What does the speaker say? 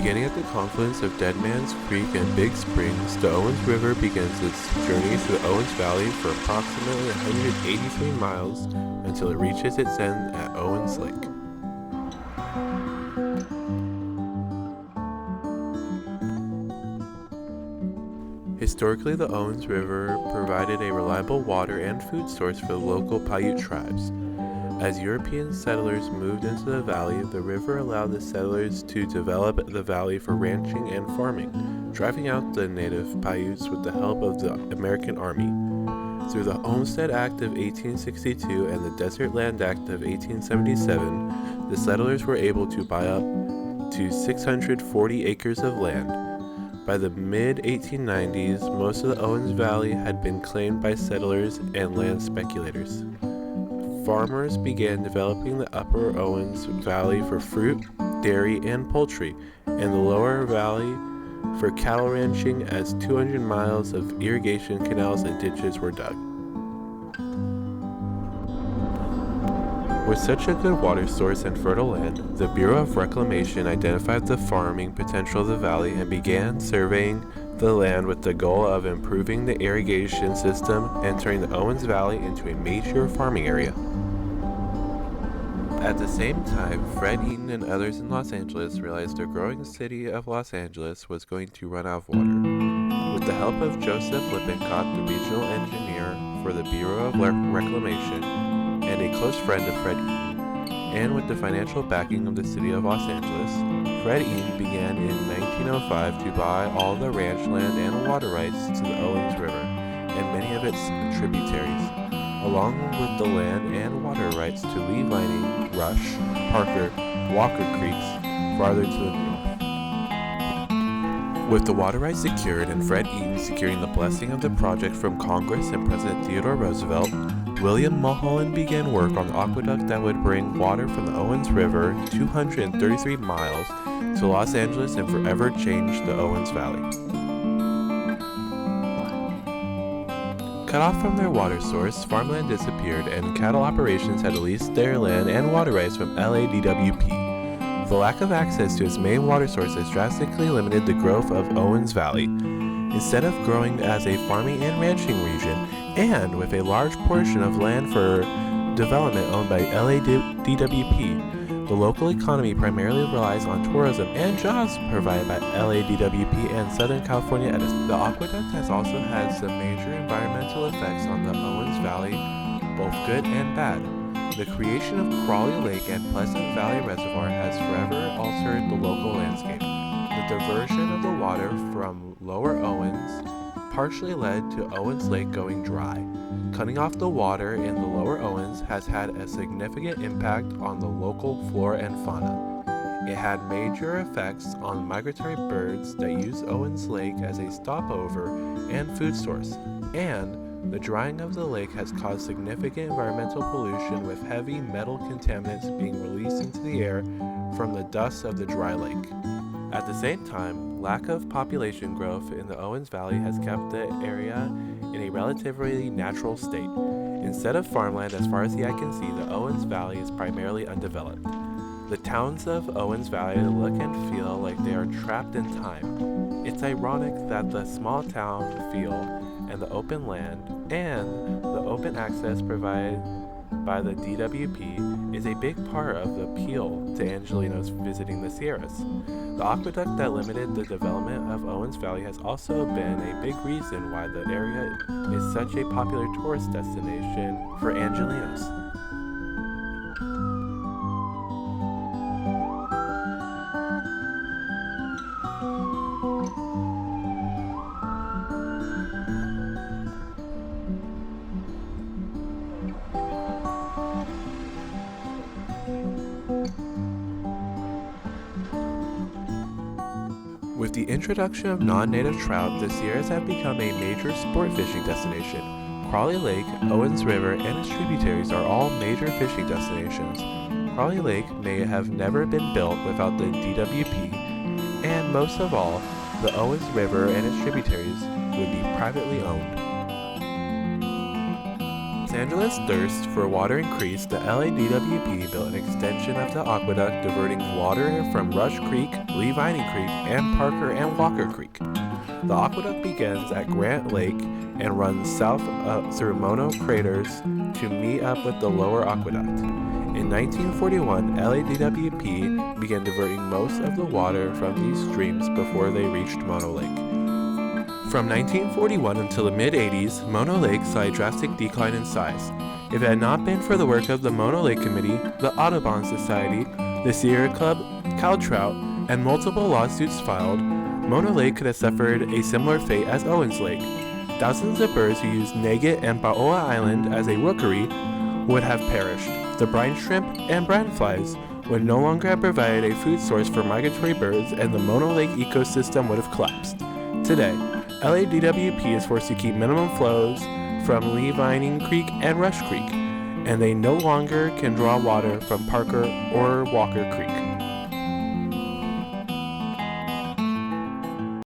Beginning at the confluence of Dead Man's Creek and Big Springs, the Owens River begins its journey through the Owens Valley for approximately 183 miles until it reaches its end at Owens Lake. Historically, the Owens River provided a reliable water and food source for the local Paiute tribes. As European settlers moved into the valley, the river allowed the settlers to develop the valley for ranching and farming, driving out the native Paiutes with the help of the American Army. Through the Homestead Act of 1862 and the Desert Land Act of 1877, the settlers were able to buy up to 640 acres of land. By the mid-1890s, most of the Owens Valley had been claimed by settlers and land speculators. Farmers began developing the upper Owens Valley for fruit, dairy, and poultry, and the lower valley for cattle ranching as 200 miles of irrigation canals and ditches were dug. With such a good water source and fertile land, the Bureau of Reclamation identified the farming potential of the valley and began surveying the land with the goal of improving the irrigation system and turning the Owens Valley into a major farming area. At the same time, Fred Eaton and others in Los Angeles realized the growing city of Los Angeles was going to run out of water. With the help of Joseph Lippincott, the regional engineer for the Bureau of Reclamation, and a close friend of Fred Eaton, and with the financial backing of the city of Los Angeles, Fred Eaton began in 1905 to buy all the ranch land and water rights to the Owens River and many of its tributaries, along with the land and water rights to Lee Vining, Rush, Parker, Walker Creeks, farther to the north. With the water rights secured and Fred Eaton securing the blessing of the project from Congress and President Theodore Roosevelt, William Mulholland began work on the aqueduct that would bring water from the Owens River 233 miles to Los Angeles and forever change the Owens Valley. Cut off from their water source, farmland disappeared and cattle operations had to lease their land and water rights from LADWP. The lack of access to its main water sources drastically limited the growth of Owens Valley. Instead of growing as a farming and ranching region, and with a large portion of land for development owned by LADWP, the local economy primarily relies on tourism and jobs provided by LADWP and Southern California Edison. The aqueduct has also had some major environmental effects on the Owens Valley, both good and bad. The creation of Crawley Lake and Pleasant Valley Reservoir has forever altered the local landscape. The diversion of the water from Lower Owens partially led to Owens Lake going dry. Cutting off the water in the Lower Owens has had a significant impact on the local flora and fauna. It had major effects on migratory birds that use Owens Lake as a stopover and food source, and the drying of the lake has caused significant environmental pollution with heavy metal contaminants being released into the air from the dust of the dry lake. At the same time, lack of population growth in the Owens Valley has kept the area in a relatively natural state. Instead of farmland as far as the eye can see, the Owens Valley is primarily undeveloped. The towns of Owens Valley look and feel like they are trapped in time. It's ironic that the small town feel and the open land and the open access provided by the DWP is a big part of the appeal to Angelenos visiting the Sierras. The aqueduct that limited the development of Owens Valley has also been a big reason why the area is such a popular tourist destination for Angelenos. With the introduction of non-native trout, the Sierras have become a major sport fishing destination. Crawley Lake, Owens River, and its tributaries are all major fishing destinations. Crawley Lake may have never been built without the DWP, and most of all, the Owens River and its tributaries would be privately owned. Los Angeles' thirst for water increased, the LADWP built an extension of the aqueduct diverting water from Rush Creek, Lee Vining Creek, and Parker and Walker Creek. The aqueduct begins at Grant Lake and runs south through Mono Craters to meet up with the lower aqueduct. In 1941, LADWP began diverting most of the water from these streams before they reached Mono Lake. From 1941 until the mid-80s, Mono Lake saw a drastic decline in size. If it had not been for the work of the Mono Lake Committee, the Audubon Society, the Sierra Club, Caltrout, and multiple lawsuits filed, Mono Lake could have suffered a similar fate as Owens Lake. Thousands of birds who used Nugget and Paoa Island as a rookery would have perished. The brine shrimp and brine flies would no longer have provided a food source for migratory birds, and the Mono Lake ecosystem would have collapsed. Today, LADWP is forced to keep minimum flows from Lee Vining Creek and Rush Creek, and they no longer can draw water from Parker or Walker Creek.